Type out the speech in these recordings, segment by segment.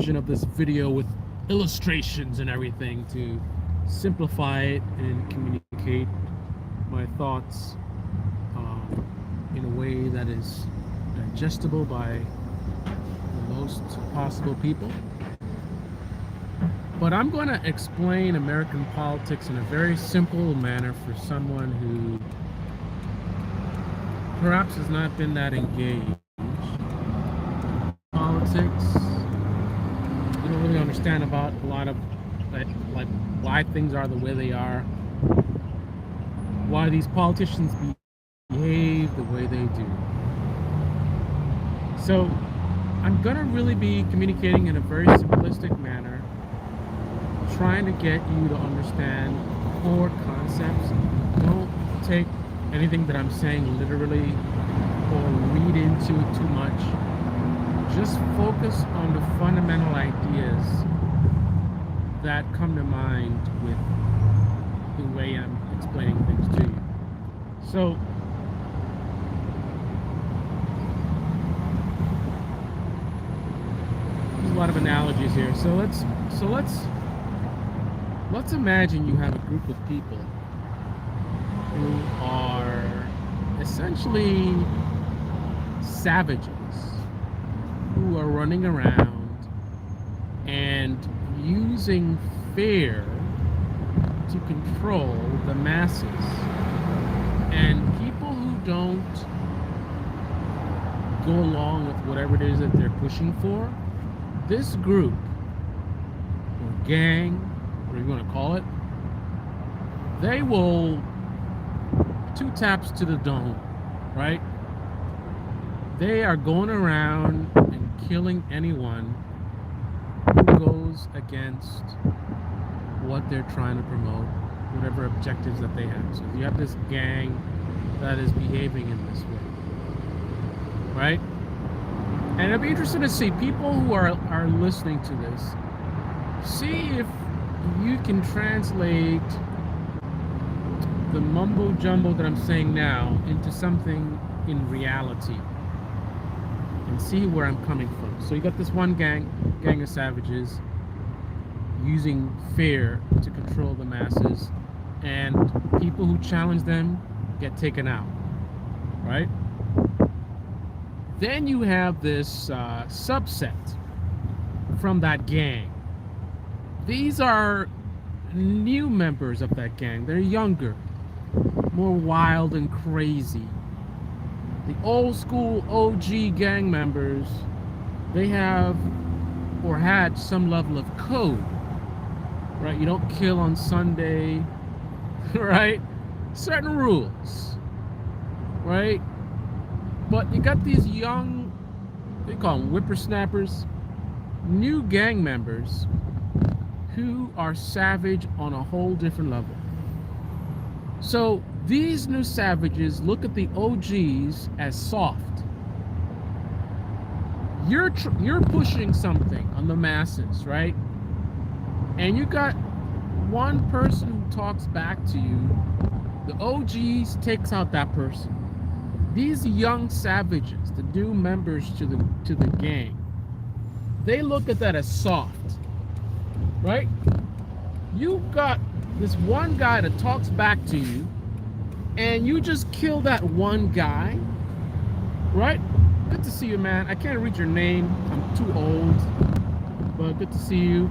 version of this video with illustrations and everything to simplify it and communicate my thoughts in a way that is digestible by the most possible people. But I'm going to explain American politics in a very simple manner for someone who perhaps has not been that engaged in politics. You don't really understand about a lot of like why things are the way they are, why these politicians behave the way they do. So I'm going to really be communicating in a very simplistic manner, trying to get you to understand core concepts. Don't take anything that I'm saying literally or read into it too much. Just focus on the fundamental ideas that come to mind with the way I'm explaining things to you. So there's a lot of analogies here. So let's imagine you have a group of people who are essentially savages who are running around and using fear to control the masses. And people who don't go along with whatever it is that they're pushing for, this group or gang, whatever you want to call it, they will 2 taps to the dome, right? They are going around and killing anyone who goes against what they're trying to promote, whatever objectives that they have. So if you have this gang that is behaving in this way, right? And I'd be interested to see people who are listening to this, see if you can translate the mumbo jumbo that I'm saying now into something in reality and see where I'm coming from. So you got this one gang of savages using fear to control the masses, and people who challenge them get taken out, right? Then you have this subset from that gang. These are new members of that gang. They're younger, more wild and crazy. The old school OG gang members, they have or had some level of code, right? You don't kill on Sunday, right? Certain rules, right? But you got these young, they call them whippersnappers, new gang members who are savage on a whole different level. So these new savages look at the OGs as soft. You're pushing something on the masses, right? And you got one person who talks back to you. The OGs takes out that person. These young savages, the new members to the gang, they look at that as soft, right? You got this one guy that talks back to you, and you just kill that one guy, right? Good to see you, man. I can't read your name. I'm too old, but good to see you.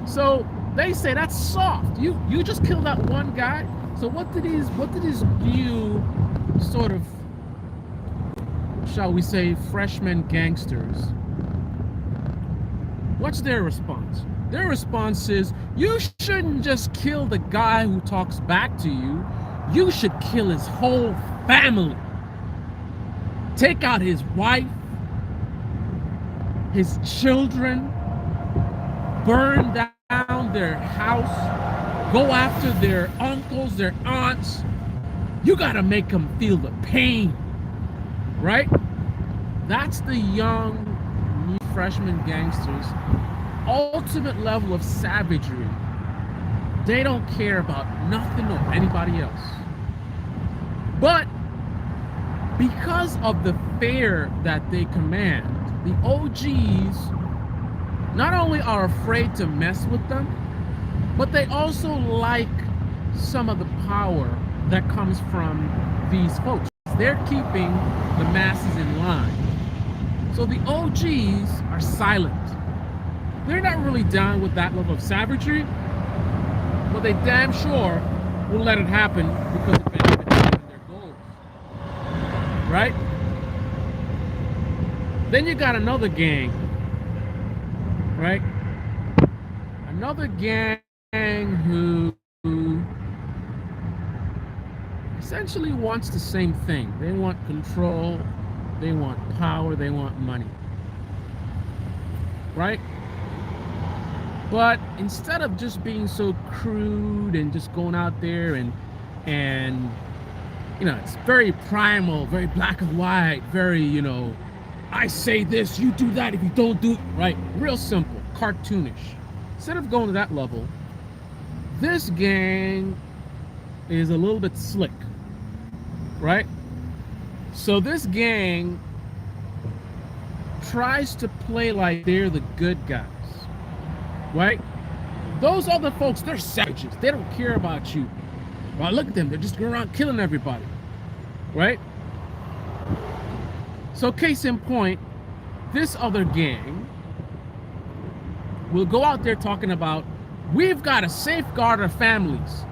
So they say that's soft. You just killed that one guy. So what did his new sort of, shall we say, freshman gangsters, what's their response? Their response is, you shouldn't just kill the guy who talks back to you. You should kill his whole family. Take out his wife, his children, burn down their house, go after their uncles, their aunts. You gotta make them feel the pain, right? That's the young, new freshman gangsters' ultimate level of savagery. They don't care about nothing or anybody else. But because of the fear that they command, the OGs not only are afraid to mess with them, but they also like some of the power that comes from these folks. They're keeping the masses in line. So the OGs are silent. They're not really down with that level of savagery, but they damn sure will let it happen because it benefits them and their goals. Right? Then you got another gang, right? Another gang who essentially wants the same thing. They want control, they want power, they want money, right? But instead of just being so crude and just going out there and you know, it's very primal, very black and white, very, you know, I say this, you do that, if you don't do it, right? Real simple, cartoonish. Instead of going to that level, this gang is a little bit slick, right? So this gang tries to play like they're the good guys, right? Those other folks, they're savages. They don't care about you. Well, look at them. They're just going around killing everybody, right? So case in point, this other gang will go out there talking about, we've got to safeguard our families.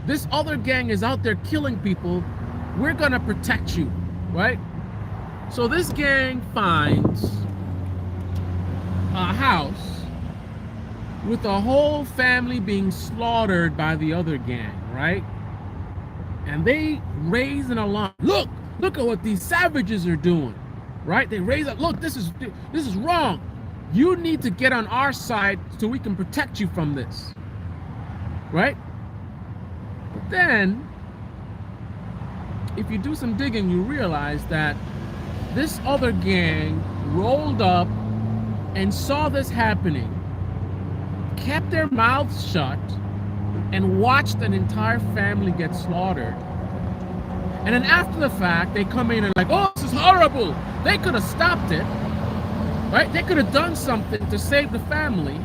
This other gang is out there killing people. We're going to protect you, right? So this gang finds a house with a whole family being slaughtered by the other gang, right? And they raise an alarm. Look at what these savages are doing, right? They raise up, look, this is wrong. You need to get on our side so we can protect you from this, right? But then, if you do some digging, you realize that this other gang rolled up and saw this happening, kept their mouths shut, and watched an entire family get slaughtered. And then after the fact, they come in and like, oh, this is horrible. They could have stopped it, right? They could have done something to save the family,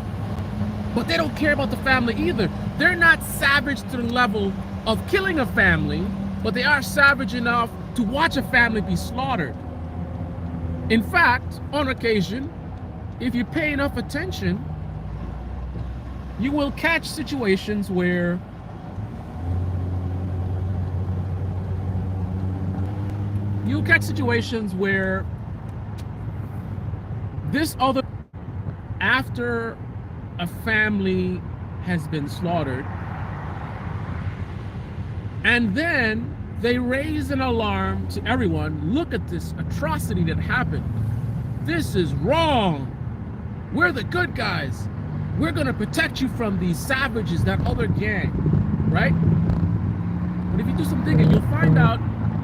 but they don't care about the family either. They're not savage to the level of killing a family, but they are savage enough to watch a family be slaughtered. In fact, on occasion, if you pay enough attention, you will catch situations where this other, after a family has been slaughtered, and then they raise an alarm to everyone, look at this atrocity that happened. This is wrong. We're the good guys. We're gonna protect you from these savages, that other gang, right? But if you do some digging, you'll find out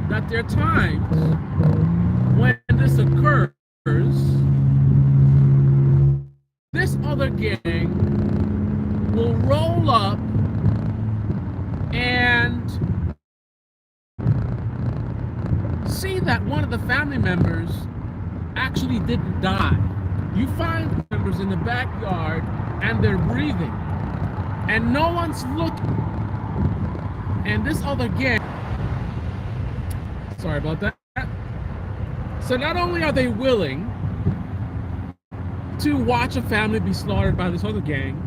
that there are times when this occurs, this other gang will roll up and see that one of the family members actually didn't die. You find members in the backyard and they're breathing, and no one's looking. And this other gang, sorry about that. So not only are they willing to watch a family be slaughtered by this other gang,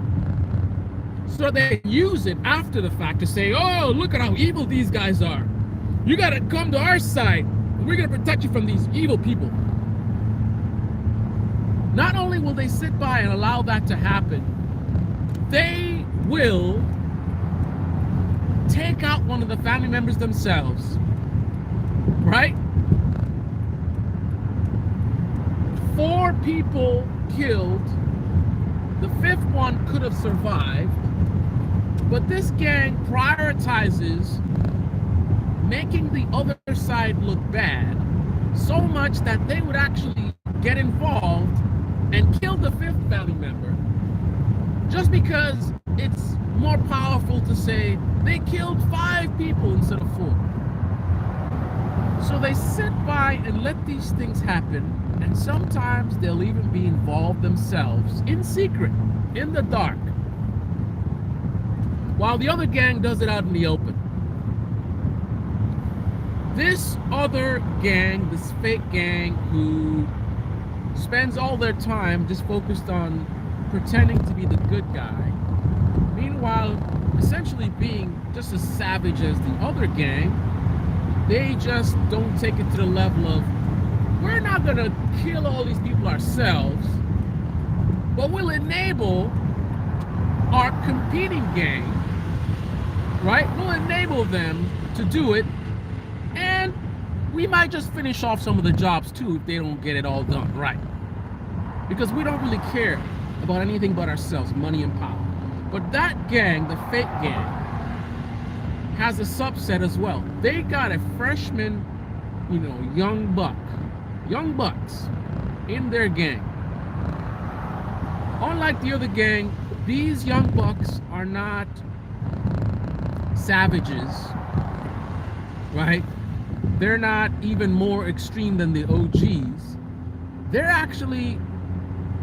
so they use it after the fact to say, oh, look at how evil these guys are. You gotta come to our side. We're gonna protect you from these evil people. Not only will they sit by and allow that to happen, they will take out one of the family members themselves, right? 4 people killed. The 5th one could have survived, but this gang prioritizes making the other side look bad so much that they would actually get involved and kill the 5th family member just because it's more powerful to say they killed 5 people instead of 4. So they sit by and let these things happen, and sometimes they'll even be involved themselves in secret, in the dark, while the other gang does it out in the open. This other gang, this fake gang who spends all their time just focused on pretending to be the good guy, meanwhile essentially being just as savage as the other gang, they just don't take it to the level of, we're not gonna kill all these people ourselves, but we'll enable our competing gang, right? We'll enable them to do it, and we might just finish off some of the jobs too if they don't get it all done right. Because we don't really care about anything but ourselves, money and power. But that gang, the fake gang, has a subset as well. They got a freshman, young bucks in their gang. Unlike the other gang, these young bucks are not savages, right? They're not even more extreme than the OGs. They're actually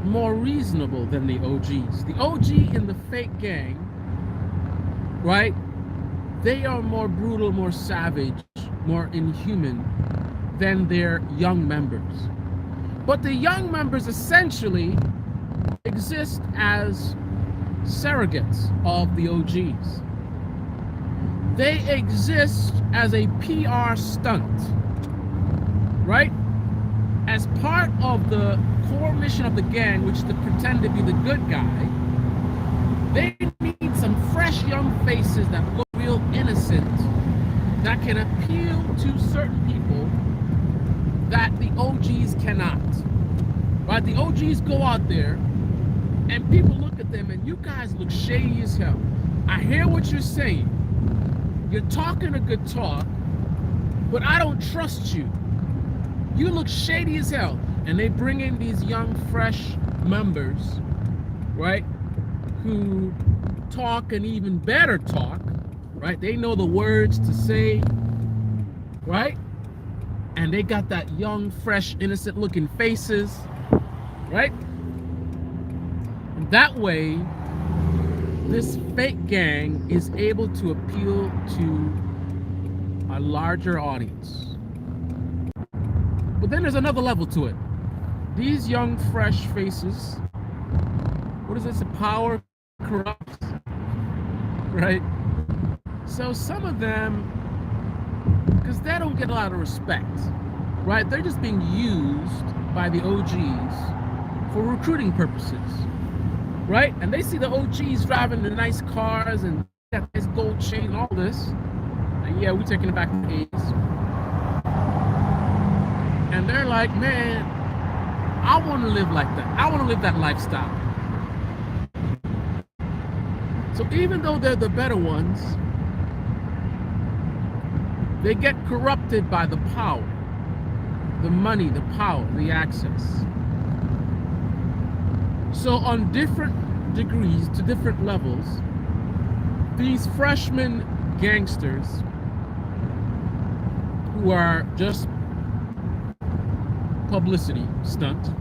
more reasonable than the OGs. The OG in the fake gang, right? They are more brutal, more savage, more inhuman than their young members. But the young members essentially exist as surrogates of the OGs. They exist as a PR stunt, right? As part of the core mission of the gang, which is to pretend to be the good guy, they need some fresh young faces that look real innocent, that can appeal to certain people that the OGs cannot. Right? The OGs go out there and people look at them and you guys look shady as hell. I hear what you're saying. You're talking a good talk, but I don't trust you. You look shady as hell. And they bring in these young, fresh members, right, who talk an even better talk, right? They know the words to say, right? And they got that young, fresh, innocent looking faces, right? And that way, this fake gang is able to appeal to a larger audience. But then there's another level to it. These young, fresh faces, what is this? Power corrupts, right? So some of them, because they don't get a lot of respect, right? They're just being used by the OGs for recruiting purposes, right? And they see the OGs driving the nice cars and got this gold chain and all this. And yeah, we're taking it back to the 80s. And they're like, man, I want to live like that. I want to live that lifestyle. So even though they're the better ones, they get corrupted by the power, the money, the power, the access. So on different degrees, to different levels, these freshman gangsters who are just publicity stunt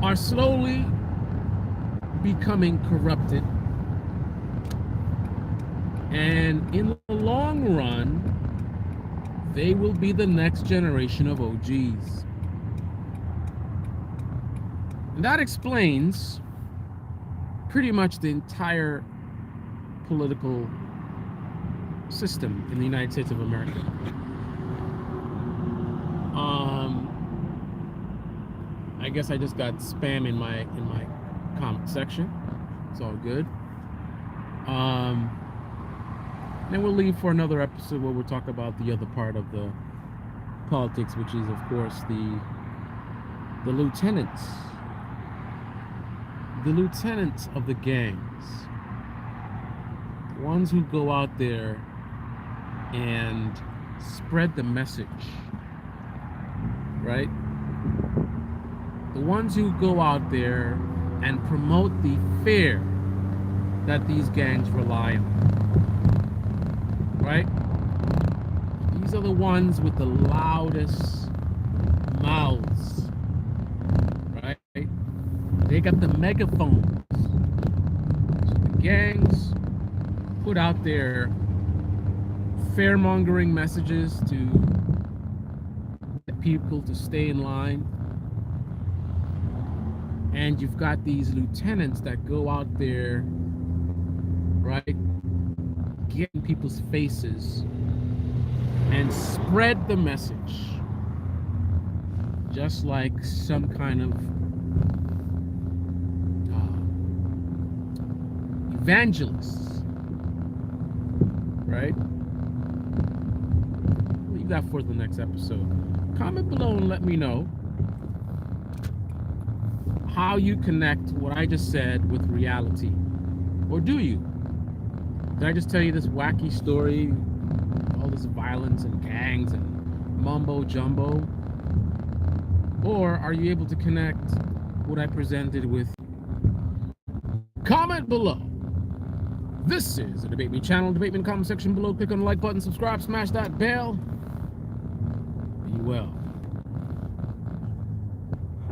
are slowly becoming corrupted, and in the long run they will be the next generation of OGs. And that explains pretty much the entire political system in the United States of America. I guess I just got spam in my comment section. It's all good. Then we'll leave for another episode where we'll talk about the other part of the politics, which is of course the lieutenants. The lieutenants of the gangs. Ones who go out there and spread the message. Right? The ones who go out there and promote the fear that these gangs rely on. Right? These are the ones with the loudest mouths, right? They got the megaphones. So the gangs put out their fear-mongering messages to people to stay in line. And you've got these lieutenants that go out there, right, get in people's faces and spread the message, just like some kind of evangelists, right? Leave that for the next episode. Comment below and let me know how you connect what I just said with reality. Or do you? Did I just tell you this wacky story, all this violence and gangs and mumbo jumbo? Or are you able to connect what I presented with? Comment below. This is the Debate Me channel. Debate Me in the comment section below. Click on the like button, subscribe, smash that bell. Be well.